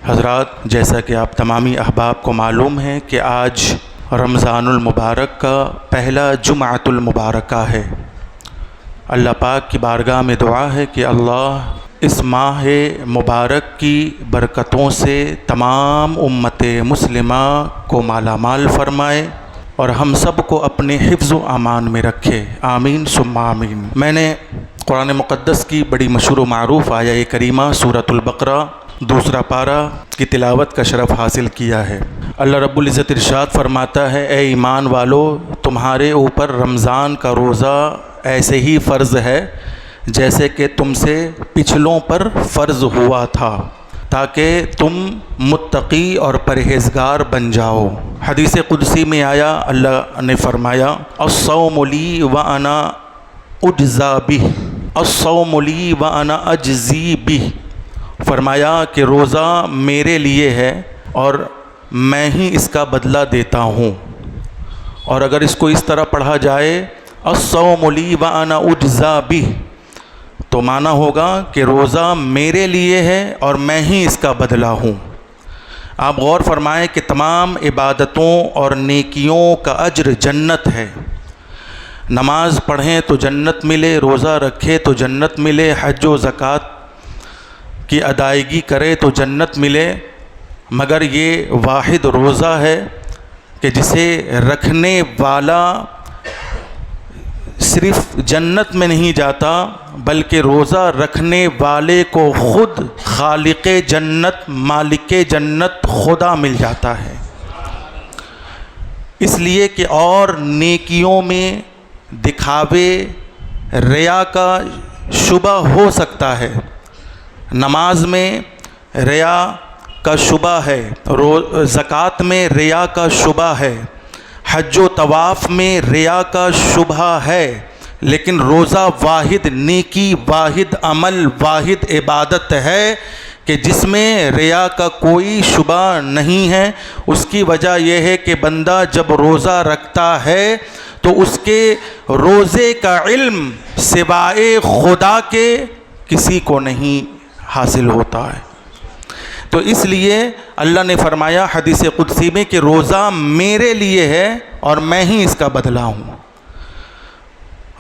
حضرات، جیسا کہ آپ تمامی احباب کو معلوم ہے کہ آج رمضان المبارک کا پہلا جمعۃ المبارکہ ہے۔ اللہ پاک کی بارگاہ میں دعا ہے کہ اللہ اس ماہ مبارک کی برکتوں سے تمام امت مسلمہ کو مالا مال فرمائے اور ہم سب کو اپنے حفظ و امان میں رکھے، آمین ثم آمین۔ میں نے قرآن مقدس کی بڑی مشہور و معروف آیہ کریمہ سورۃ البقرہ دوسرا پارہ کی تلاوت کا شرف حاصل کیا ہے۔ اللہ رب العزت ارشاد فرماتا ہے، اے ایمان والو، تمہارے اوپر رمضان کا روزہ ایسے ہی فرض ہے جیسے کہ تم سے پچھلوں پر فرض ہوا تھا، تاکہ تم متقی اور پرہیزگار بن جاؤ۔ حدیث قدسی میں آیا، اللہ نے فرمایا، الصوم لی وانا اجزی بہ، الصوم لی وانا اجزی بہ، فرمایا کہ روزہ میرے لیے ہے اور میں ہی اس کا بدلہ دیتا ہوں۔ اور اگر اس کو اس طرح پڑھا جائے، الصوم لی وانا اجزی بہ، تو معنی ہوگا کہ روزہ میرے لیے ہے اور میں ہی اس کا بدلہ ہوں۔ آپ غور فرمائیں کہ تمام عبادتوں اور نیکیوں کا اجر جنت ہے۔ نماز پڑھیں تو جنت ملے، روزہ رکھے تو جنت ملے، حج و زکوٰۃ کی ادائیگی کرے تو جنت ملے، مگر یہ واحد روزہ ہے کہ جسے رکھنے والا صرف جنت میں نہیں جاتا بلکہ روزہ رکھنے والے کو خود خالق جنت، مالک جنت خدا مل جاتا ہے۔ اس لیے کہ اور نیکیوں میں دکھاوے، ریا کا شبہ ہو سکتا ہے، نماز میں ریا کا شبہ ہے، زکوٰۃ میں ریا کا شبہ ہے، حج و طواف میں ریا کا شبہ ہے، لیکن روزہ واحد نیکی، واحد عمل، واحد عبادت ہے کہ جس میں ریا کا کوئی شبہ نہیں ہے۔ اس کی وجہ یہ ہے کہ بندہ جب روزہ رکھتا ہے تو اس کے روزے کا علم سوائے خدا کے کسی کو نہیں حاصل ہوتا ہے۔ تو اس لیے اللہ نے فرمایا حدیث قدسی میں کہ روزہ میرے لیے ہے اور میں ہی اس کا بدلہ ہوں۔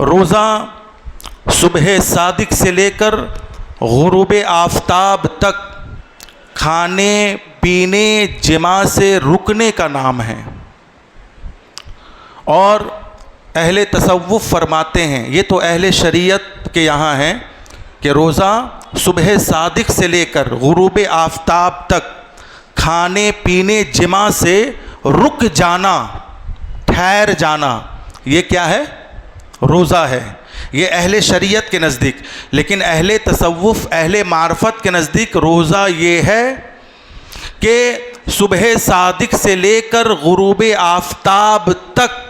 روزہ صبح صادق سے لے کر غروب آفتاب تک کھانے پینے جماع سے رکنے کا نام ہے، اور اہل تصوف فرماتے ہیں، یہ تو اہل شریعت کے یہاں ہیں، کہ روزہ صبح صادق سے لے کر غروب آفتاب تک کھانے پینے جماع سے رک جانا، ٹھہر جانا، یہ کیا ہے؟ روزہ ہے۔ یہ اہل شریعت کے نزدیک، لیکن اہل تصوف، اہل معرفت کے نزدیک روزہ یہ ہے کہ صبح صادق سے لے کر غروب آفتاب تک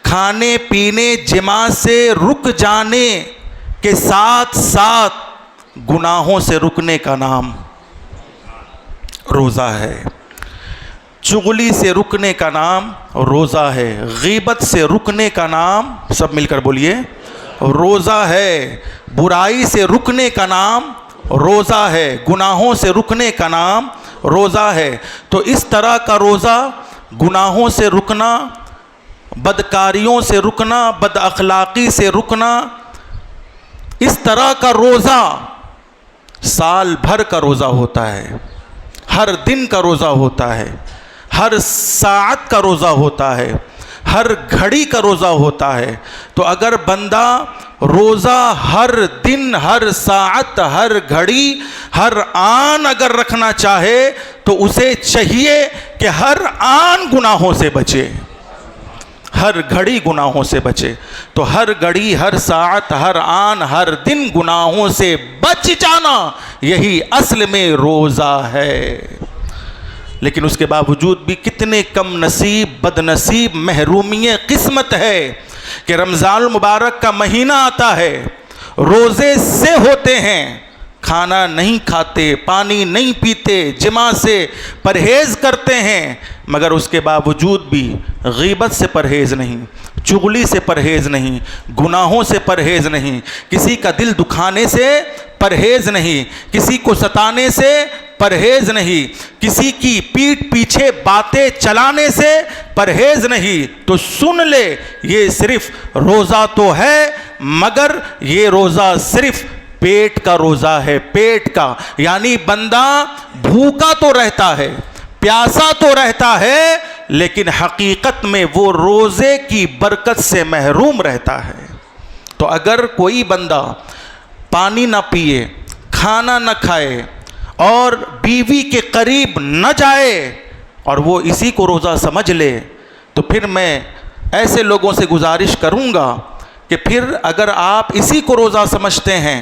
کھانے پینے جماع سے رک جانے کے ساتھ ساتھ گناہوں سے رکنے کا نام روزہ ہے، چغلی سے رکنے کا نام روزہ ہے، غیبت سے رکنے کا نام، سب مل کر بولیے، روزہ ہے، برائی سے رکنے کا نام روزہ ہے، گناہوں سے رکنے کا نام روزہ ہے۔ تو اس طرح کا روزہ، گناہوں سے رکنا، بدکاریوں سے رکنا، بد اخلاقی سے رکنا، اس طرح کا روزہ سال بھر کا روزہ ہوتا ہے، ہر دن کا روزہ ہوتا ہے، ہر ساعت کا روزہ ہوتا ہے، ہر گھڑی کا روزہ ہوتا ہے۔ تو اگر بندہ روزہ ہر دن، ہر ساعت، ہر گھڑی، ہر آن اگر رکھنا چاہے تو اسے چاہیے کہ ہر آن گناہوں سے بچے، ہر گھڑی گناہوں سے بچے۔ تو ہر گھڑی، ہر ساعت، ہر آن، ہر دن گناہوں سے بچ جانا، یہی اصل میں روزہ ہے۔ لیکن اس کے باوجود بھی کتنے کم نصیب، بد نصیب، محرومی قسمت ہے کہ رمضان المبارک کا مہینہ آتا ہے، روزے سے ہوتے ہیں، کھانا نہیں کھاتے، پانی نہیں پیتے، جماع سے پرہیز کرتے ہیں، مگر اس کے باوجود بھی غیبت سے پرہیز نہیں، چغلی سے پرہیز نہیں، گناہوں سے پرہیز نہیں، کسی کا دل دکھانے سے پرہیز نہیں، کسی کو ستانے سے پرہیز نہیں، کسی کی پیٹھ پیچھے باتیں چلانے سے پرہیز نہیں، تو سن لے یہ صرف روزہ تو ہے مگر یہ روزہ صرف پیٹ کا روزہ ہے، پیٹ کا، یعنی بندہ بھوکا تو رہتا ہے، پیاسا تو رہتا ہے، لیکن حقیقت میں وہ روزے کی برکت سے محروم رہتا ہے۔ تو اگر کوئی بندہ پانی نہ پیے، کھانا نہ کھائے اور بیوی کے قریب نہ جائے اور وہ اسی کو روزہ سمجھ لے، تو پھر میں ایسے لوگوں سے گزارش کروں گا کہ پھر اگر آپ اسی کو روزہ سمجھتے ہیں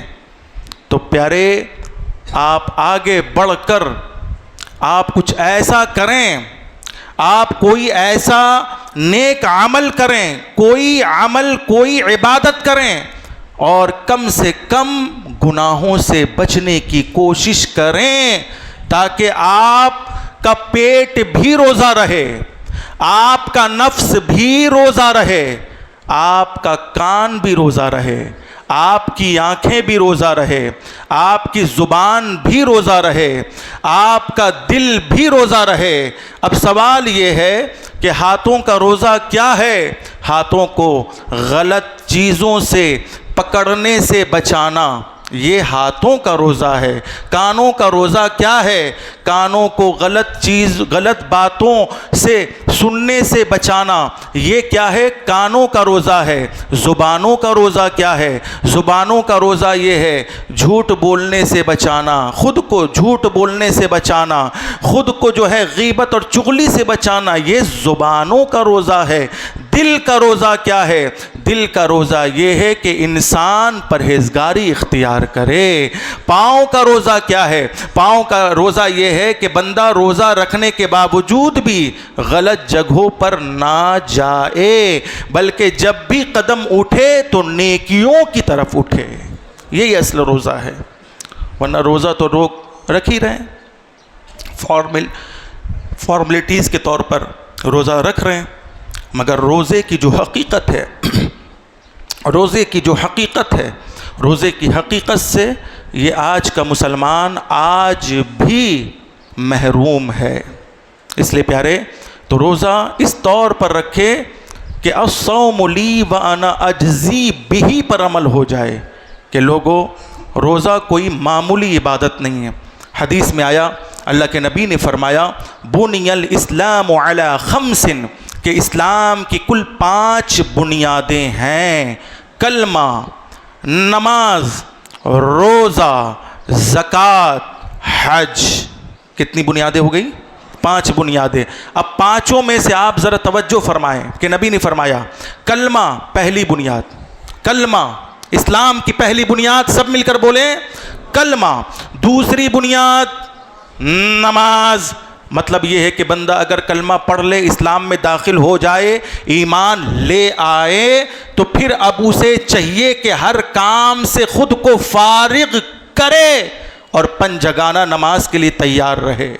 تو پیارے آپ آگے بڑھ کر آپ کچھ ایسا کریں، آپ کوئی ایسا نیک عمل کریں، کوئی عمل، کوئی عبادت کریں، اور کم سے کم گناہوں سے بچنے کی کوشش کریں، تاکہ آپ کا پیٹ بھی روزہ رہے، آپ کا نفس بھی روزہ رہے، آپ کا کان بھی روزہ رہے، آپ کی آنکھیں بھی روزہ رہے، آپ کی زبان بھی روزہ رہے، آپ کا دل بھی روزہ رہے۔ اب سوال یہ ہے کہ ہاتھوں کا روزہ کیا ہے؟ ہاتھوں کو غلط چیزوں سے پکڑنے سے بچانا، یہ ہاتھوں کا روزہ ہے۔ کانوں کا روزہ کیا ہے؟ کانوں کو غلط باتوں سے سننے سے بچانا، یہ کیا ہے؟ کانوں کا روزہ ہے۔ زبانوں کا روزہ کیا ہے؟ زبانوں کا روزہ یہ ہے جھوٹ بولنے سے بچانا، خود کو جھوٹ بولنے سے بچانا، خود کو جو ہے غیبت اور چغلی سے بچانا، یہ زبانوں کا روزہ ہے۔ دل کا روزہ کیا ہے؟ دل کا روزہ یہ ہے کہ انسان پرہیزگاری اختیار کرے۔ پاؤں کا روزہ کیا ہے؟ پاؤں کا روزہ یہ ہے کہ بندہ روزہ رکھنے کے باوجود بھی غلط جگہوں پر نہ جائے، بلکہ جب بھی قدم اٹھے تو نیکیوں کی طرف اٹھے۔ یہی اصل روزہ ہے، ورنہ روزہ تو لوگ رکھ ہی رہے ہیں، فارملٹیز کے طور پر روزہ رکھ رہے ہیں، مگر روزے کی جو حقیقت ہے، روزے کی جو حقیقت ہے، روزے کی حقیقت سے یہ آج کا مسلمان آج بھی محروم ہے۔ اس لیے پیارے تو روزہ اس طور پر رکھے کہ الصوم لی وانا اجزی بہ پر عمل ہو جائے، کہ لوگوں روزہ کوئی معمولی عبادت نہیں ہے۔ حدیث میں آیا، اللہ کے نبی نے فرمایا بنی الاسلام علی خمس، کہ اسلام کی کل 5 بنیادیں ہیں، کلمہ، نماز، روزہ، زکوٰۃ، حج۔ کتنی بنیادیں ہو گئی؟ 5 بنیادیں۔ اب 5 میں سے آپ ذرا توجہ فرمائیں کہ نبی نے فرمایا کلمہ پہلی بنیاد، کلمہ اسلام کی پہلی بنیاد، سب مل کر بولیں کلمہ۔ دوسری بنیاد نماز، مطلب یہ ہے کہ بندہ اگر کلمہ پڑھ لے، اسلام میں داخل ہو جائے، ایمان لے آئے، تو پھر اب اسے چاہیے کہ ہر کام سے خود کو فارغ کرے اور پنجگانہ نماز کے لیے تیار رہے،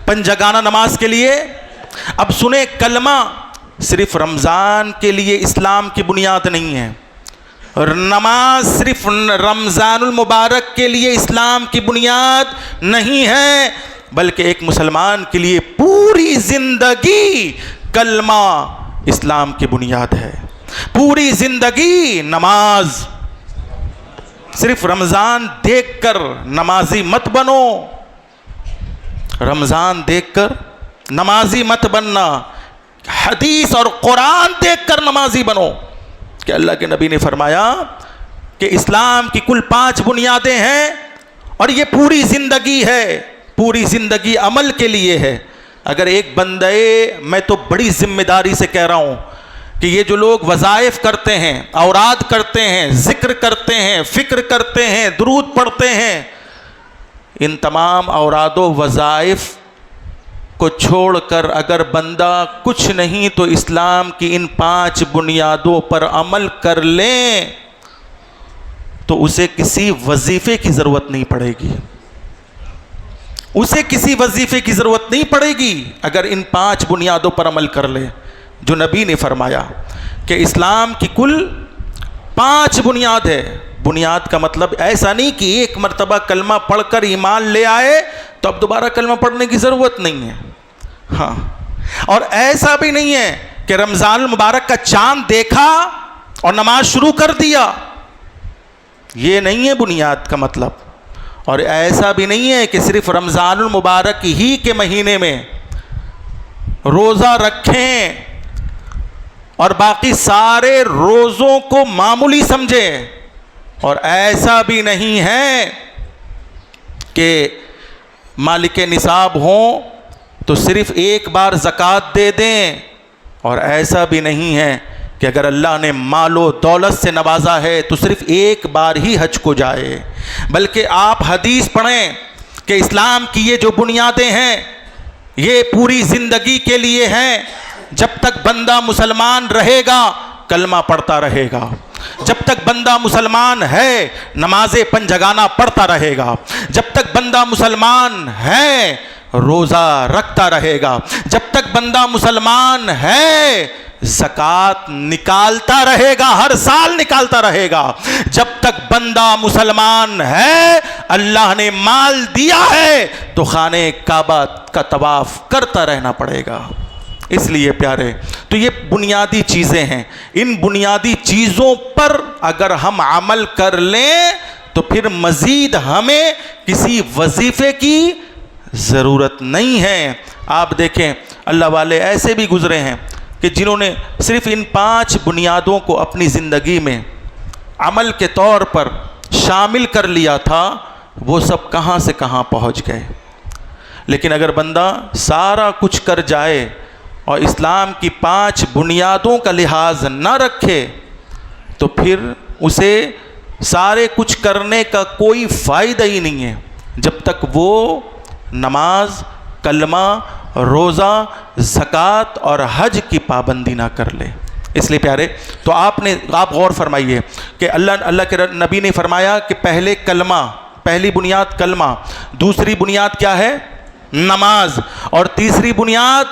پنجگانہ نماز کے لیے۔ اب سنیں، کلمہ صرف رمضان کے لیے اسلام کی بنیاد نہیں ہے، اور نماز صرف رمضان المبارک کے لیے اسلام کی بنیاد نہیں ہے، بلکہ ایک مسلمان کے لیے پوری زندگی کلمہ اسلام کی بنیاد ہے، پوری زندگی نماز۔ صرف رمضان دیکھ کر نمازی مت بنو، رمضان دیکھ کر نمازی مت بننا، حدیث اور قرآن دیکھ کر نمازی بنو، کہ اللہ کے نبی نے فرمایا کہ اسلام کی کل 5 بنیادیں ہیں، اور یہ پوری زندگی ہے، پوری زندگی عمل کے لیے ہے۔ اگر ایک بندے، میں تو بڑی ذمہ داری سے کہہ رہا ہوں کہ یہ جو لوگ وظائف کرتے ہیں، اوراد کرتے ہیں، ذکر کرتے ہیں، فکر کرتے ہیں، درود پڑھتے ہیں، ان تمام اوراد و وظائف کو چھوڑ کر اگر بندہ کچھ نہیں تو اسلام کی ان 5 بنیادوں پر عمل کر لیں تو اسے کسی وظیفے کی ضرورت نہیں پڑے گی، اسے کسی وظیفے کی ضرورت نہیں پڑے گی اگر ان 5 بنیادوں پر عمل کر لے، جو نبی نے فرمایا کہ اسلام کی کل 5 بنیاد ہے۔ بنیاد کا مطلب ایسا نہیں کہ ایک مرتبہ کلمہ پڑھ کر ایمان لے آئے تو اب دوبارہ کلمہ پڑھنے کی ضرورت نہیں ہے. ہاں، اور ایسا بھی نہیں ہے کہ رمضان المبارک کا چاند دیکھا اور نماز شروع کر دیا، یہ نہیں ہے بنیاد کا مطلب. اور ایسا بھی نہیں ہے کہ صرف رمضان المبارک ہی کے مہینے میں روزہ رکھیں اور باقی سارے روزوں کو معمولی سمجھیں. اور ایسا بھی نہیں ہے کہ مالک نصاب ہوں تو صرف ایک بار زکوٰۃ دے دیں. اور ایسا بھی نہیں ہے کہ اگر اللہ نے مال و دولت سے نوازا ہے تو صرف ایک بار ہی حج کو جائے. بلکہ آپ حدیث پڑھیں کہ اسلام کی یہ جو بنیادیں ہیں یہ پوری زندگی کے لیے ہیں. جب تک بندہ مسلمان رہے گا کلمہ پڑھتا رہے گا، جب تک بندہ مسلمان ہے نماز پنجگانہ پڑھتا رہے گا، جب تک بندہ مسلمان ہے روزہ رکھتا رہے گا، جب تک بندہ مسلمان ہے زکوٰۃ نکالتا رہے گا، ہر سال نکالتا رہے گا. جب تک بندہ مسلمان ہے اللہ نے مال دیا ہے تو خانہ کعبہ کا طواف کرتا رہنا پڑے گا. اس لیے پیارے، تو یہ بنیادی چیزیں ہیں. ان بنیادی چیزوں پر اگر ہم عمل کر لیں تو پھر مزید ہمیں کسی وظیفے کی ضرورت نہیں ہے. آپ دیکھیں اللہ والے ایسے بھی گزرے ہیں کہ جنہوں نے صرف ان 5 بنیادوں کو اپنی زندگی میں عمل کے طور پر شامل کر لیا تھا، وہ سب کہاں سے کہاں پہنچ گئے. لیکن اگر بندہ سارا کچھ کر جائے اور اسلام کی 5 بنیادوں کا لحاظ نہ رکھے تو پھر اسے سارے کچھ کرنے کا کوئی فائدہ ہی نہیں ہے جب تک وہ نماز، کلمہ، روزہ، زکوٰۃ اور حج کی پابندی نہ کر لے. اس لیے پیارے، تو آپ غور فرمائیے کہ اللہ کے نبی نے فرمایا کہ پہلے کلمہ، پہلی بنیاد کلمہ، دوسری بنیاد کیا ہے؟ نماز، اور تیسری بنیاد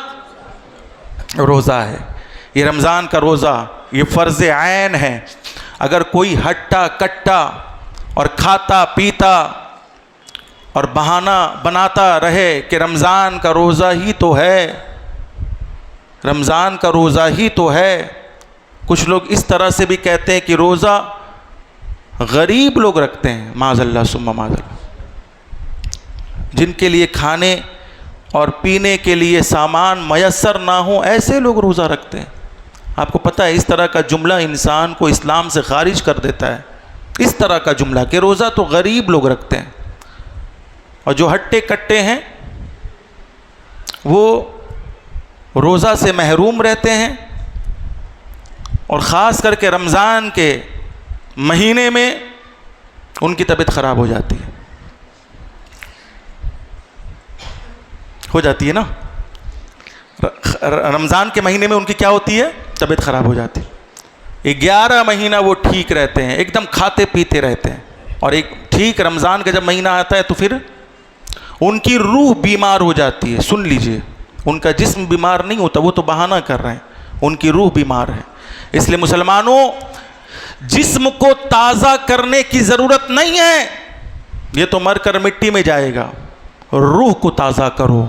روزہ ہے. یہ رمضان کا روزہ یہ فرض عین ہے. اگر کوئی ہٹا کٹا اور کھاتا پیتا اور بہانہ بناتا رہے کہ رمضان کا روزہ ہی تو ہے، رمضان کا روزہ ہی تو ہے. کچھ لوگ اس طرح سے بھی کہتے ہیں کہ روزہ غریب لوگ رکھتے ہیں، معاذ اللہ ثم معاذ اللہ، جن کے لیے کھانے اور پینے کے لیے سامان میسر نہ ہوں، ایسے لوگ روزہ رکھتے ہیں. آپ کو پتہ ہے اس طرح کا جملہ انسان کو اسلام سے خارج کر دیتا ہے. اس طرح کا جملہ کہ روزہ تو غریب لوگ رکھتے ہیں، اور جو ہٹے کٹے ہیں وہ روزہ سے محروم رہتے ہیں. اور خاص کر کے رمضان کے مہینے میں ان کی طبیعت خراب ہو جاتی ہے، نا. رمضان کے مہینے میں ان کی کیا ہوتی ہے؟ طبیعت خراب ہو جاتی ہے. 11 مہینہ وہ ٹھیک رہتے ہیں، ایک دم کھاتے پیتے رہتے ہیں، اور ایک ٹھیک رمضان کا جب مہینہ آتا ہے تو پھر ان کی روح بیمار ہو جاتی ہے. سن لیجئے، ان کا جسم بیمار نہیں ہوتا، وہ تو بہانہ کر رہے ہیں، ان کی روح بیمار ہے. اس لیے مسلمانوں، جسم کو تازہ کرنے کی ضرورت نہیں ہے، یہ تو مر کر مٹی میں جائے گا. روح کو تازہ کرو،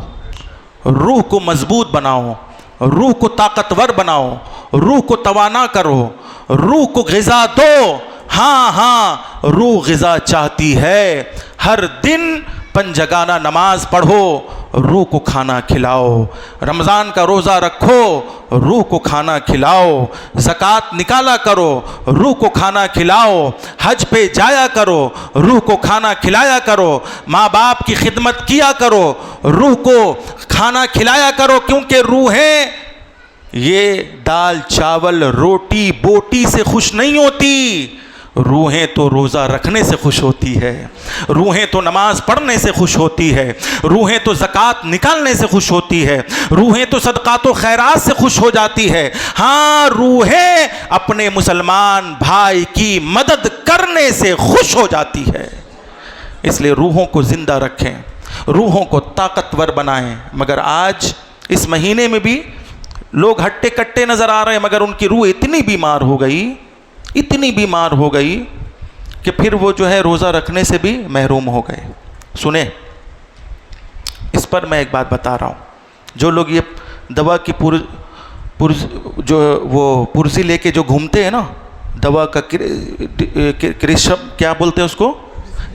روح کو مضبوط بناؤ، روح کو طاقتور بناؤ، روح کو توانا کرو، روح کو غذا دو. ہاں روح غذا چاہتی ہے. ہر دن پنجگانہ نماز پڑھو، روح کو کھانا کھلاؤ. رمضان کا روزہ رکھو، روح کو کھانا کھلاؤ. زکوٰۃ نکالا کرو، روح کو کھانا کھلاؤ. حج پہ جایا کرو، روح کو کھانا کھلایا کرو. ماں باپ کی خدمت کیا کرو، روح کو کھانا کھلایا کرو. کیونکہ روحیں یہ دال چاول روٹی بوٹی سے خوش نہیں ہوتی، روحیں تو روزہ رکھنے سے خوش ہوتی ہے، روحیں تو نماز پڑھنے سے خوش ہوتی ہے، روحیں تو زکوٰۃ نکالنے سے خوش ہوتی ہے، روحیں تو صدقات و خیرات سے خوش ہو جاتی ہے. ہاں، روحیں اپنے مسلمان بھائی کی مدد کرنے سے خوش ہو جاتی ہے. اس لیے روحوں کو زندہ رکھیں، روحوں کو طاقتور بنائیں. مگر آج اس مہینے میں بھی لوگ ہٹے کٹے نظر آ رہے ہیں، مگر ان کی روح اتنی بیمار ہو گئی کہ کہ پھر وہ جو ہے روزہ رکھنے سے بھی محروم ہو گئے۔ سنیں، اس پر میں ایک بات بتا رہا ہوں، جو لوگ یہ دوا کی پرزی لے کے جو گھومتے ہیں نا، دوا کا کیا بولتے ہیں اس کو،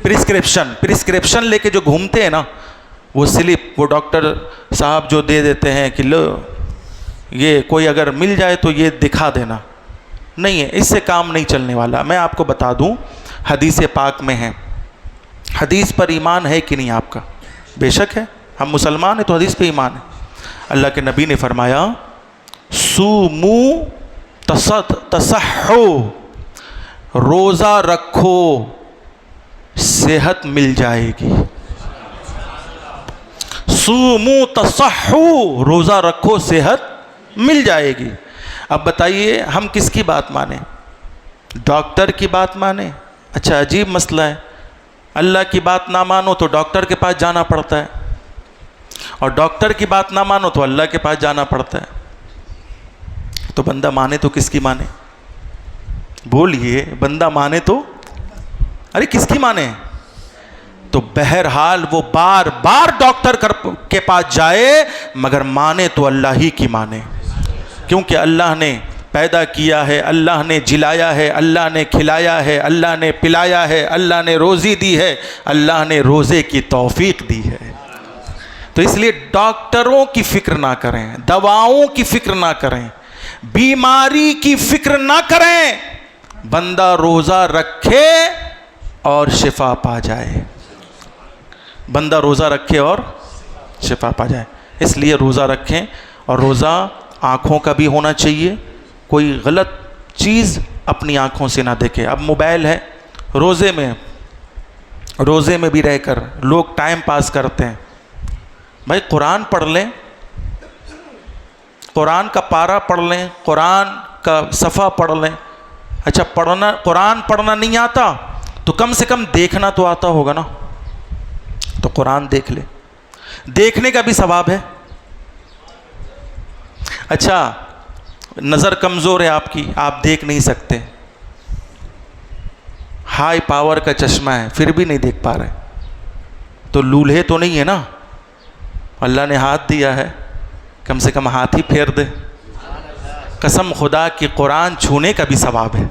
پرسکرپشن لے کے جو گھومتے ہیں نا، وہ سلپ وہ ڈاکٹر صاحب جو دے دیتے ہیں کہ لو یہ کوئی اگر مل جائے تو یہ دکھا دینا، نہیں ہے، اس سے کام نہیں چلنے والا۔ میں آپ کو بتا دوں، حدیث پاک میں ہے، حدیث پر ایمان ہے کہ نہیں آپ کا؟ بے شک ہے، ہم مسلمان ہیں تو حدیث پہ ایمان ہے۔ اللہ کے نبی نے فرمایا سومو تصحو، روزہ رکھو صحت مل جائے گی۔ سومو تصحو، روزہ رکھو صحت مل جائے گی۔ اب بتائیے ہم کس کی بات مانیں؟ ڈاکٹر کی بات مانیں؟ اچھا عجیب مسئلہ ہے، اللہ کی بات نہ مانو تو ڈاکٹر کے پاس جانا پڑتا ہے، اور ڈاکٹر کی بات نہ مانو تو اللہ کے پاس جانا پڑتا ہے۔ تو بندہ مانے تو کس کی مانے؟ بولیے، بندہ مانے تو ارے کس کی مانے؟ تو بہرحال وہ بار بار ڈاکٹر کے پاس جائے مگر مانے تو اللہ ہی کی مانے، کیونکہ اللہ نے پیدا کیا ہے، اللہ نے جلایا ہے، اللہ نے کھلایا ہے، اللہ نے پلایا ہے، اللہ نے روزی دی ہے، اللہ نے روزے کی توفیق دی ہے۔ تو اس لیے ڈاکٹروں کی فکر نہ کریں، دواؤں کی فکر نہ کریں، بیماری کی فکر نہ کریں، بندہ روزہ رکھے اور شفا پا جائے، بندہ روزہ رکھے اور شفا پا جائے۔ اس لیے روزہ رکھیں، اور روزہ آنکھوں کا بھی ہونا چاہیے، کوئی غلط چیز اپنی آنکھوں سے نہ دیکھے۔ اب موبائل ہے، روزے میں بھی رہ کر لوگ ٹائم پاس کرتے ہیں۔ بھائی قرآن پڑھ لیں، قرآن کا پارہ پڑھ لیں، قرآن کا صفحہ پڑھ لیں۔ اچھا قرآن پڑھنا نہیں آتا تو کم سے کم دیکھنا تو آتا ہوگا نا، تو قرآن دیکھ لے، دیکھنے کا بھی ثواب ہے۔ اچھا نظر کمزور ہے آپ کی، آپ دیکھ نہیں سکتے، ہائی پاور کا چشمہ ہے پھر بھی نہیں دیکھ پا رہے، تو لولہے تو نہیں ہے نا، اللہ نے ہاتھ دیا ہے، کم سے کم ہاتھ ہی پھیر دے۔ قسم خدا کی قرآن چھونے کا بھی ثواب ہے،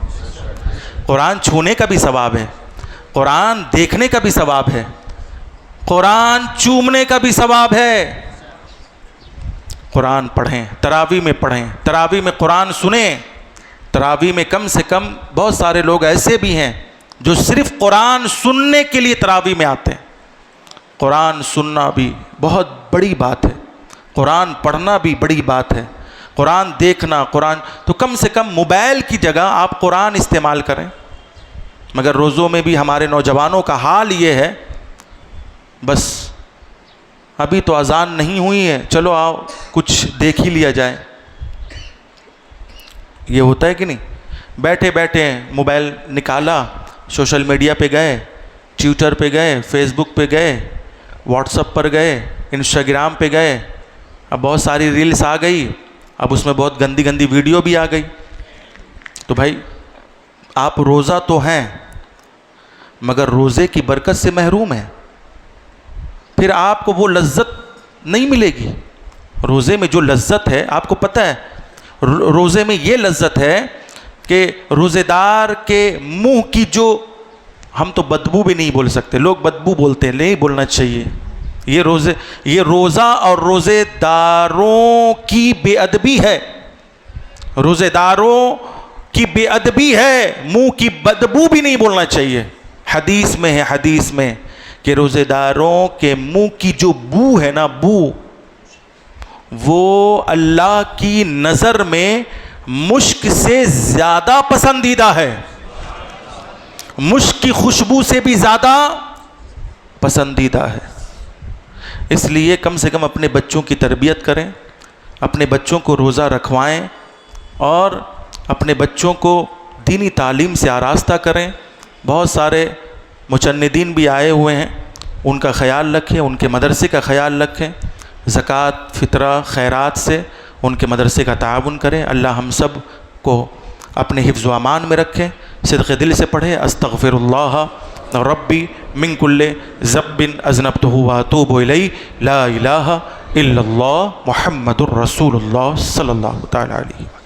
قرآن چھونے کا بھی ثواب ہے، قرآن دیکھنے کا بھی ثواب ہے، قرآن چومنے کا بھی ثواب ہے۔ قرآن پڑھیں، تراویح میں پڑھیں، تراویح میں قرآن سنیں، تراویح میں کم سے کم بہت سارے لوگ ایسے بھی ہیں جو صرف قرآن سننے کے لیے تراویح میں آتے ہیں۔ قرآن سننا بھی بہت بڑی بات ہے، قرآن پڑھنا بھی بڑی بات ہے، قرآن دیکھنا، قرآن تو کم سے کم موبائل کی جگہ آپ قرآن استعمال کریں۔ مگر روزوں میں بھی ہمارے نوجوانوں کا حال یہ ہے، بس ابھی تو اذان نہیں ہوئی ہے، چلو آؤ کچھ دیکھ ہی لیا جائے۔ یہ ہوتا ہے کہ نہیں؟ بیٹھے بیٹھے موبائل نکالا، سوشل میڈیا پہ گئے، ٹویٹر پہ گئے، فیس بک پہ گئے، واٹس ایپ پر گئے، انسٹاگرام پہ گئے، اب بہت ساری ریلز آ گئی، اب اس میں بہت گندی گندی ویڈیو بھی آ گئی۔ تو بھائی آپ روزہ تو ہیں مگر روزے کی برکت سے محروم ہیں، پھر آپ کو وہ لذت نہیں ملے گی۔ روزے میں جو لذت ہے آپ کو پتہ ہے، روزے میں یہ لذت ہے کہ روزے دار کے منہ کی جو، ہم تو بدبو بھی نہیں بول سکتے، لوگ بدبو بولتے ہیں، نہیں بولنا چاہیے، یہ روزہ اور روزے داروں کی بے ادبی ہے، روزے داروں کی بے ادبی ہے، منہ کی بدبو بھی نہیں بولنا چاہیے۔ حدیث میں ہے، حدیث میں کہ روزے داروں کے منہ کی جو بو ہے نا، بو، وہ اللہ کی نظر میں مشک سے زیادہ پسندیدہ ہے، مشک کی خوشبو سے بھی زیادہ پسندیدہ ہے۔ اس لیے کم سے کم اپنے بچوں کی تربیت کریں، اپنے بچوں کو روزہ رکھوائیں، اور اپنے بچوں کو دینی تعلیم سے آراستہ کریں۔ بہت سارے مچندین بھی آئے ہوئے ہیں، ان کا خیال رکھیں، ان کے مدرسے کا خیال رکھیں، زکوٰۃ، فطرہ، خیرات سے ان کے مدرسے کا تعاون کریں۔ اللہ ہم سب کو اپنے حفظ و امان میں رکھیں۔ صدق دل سے پڑھیں استغفر اللہ ربی من کل ذنب اذنبتہ واتوب الیہ لا الہ الا اللہ محمد الرسول اللہ صلی اللہ تعالی علیہ وسلم.